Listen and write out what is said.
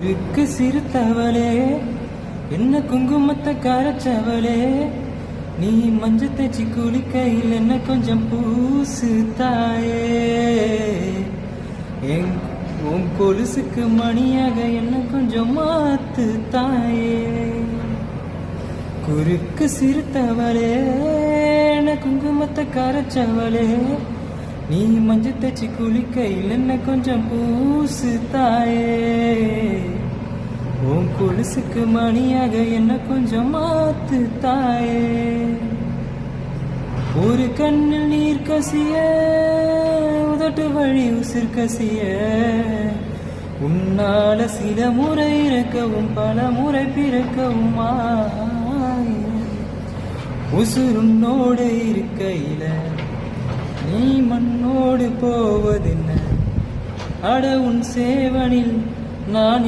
இருக்கு சிறுத்தவளே என்ன குங்குமத்தை கரைச்சவளே நீ மஞ்சள் தேச்சி குளிக்கையில் என்ன கொஞ்சம் பூசு தாயே உன் கொலுசுக்கு மணியாக என்ன கொஞ்சம் மாத்து தாயே குறுக்கு சிறுத்தவளே என்ன குங்குமத்தை கரைச்சவளே நீ மஞ்சள் தேச்சி குளிக்கையில் என்ன கொஞ்சம் பூசு தாயே உன் கொலுசுக்கு மணியாக என்ன கொஞ்சம் மாத்து தாயே ஒரு கண்ணில் நீர் கசிய உதட்டு வழி உசிர் கசிய உன்னால சில முறை இறக்கவும் பல முறை பிறக்கவும் உசுருன்னோடு இருக்கையில நீ மண்ணோடு போவதென்ன அட உன் சேவனில் நான்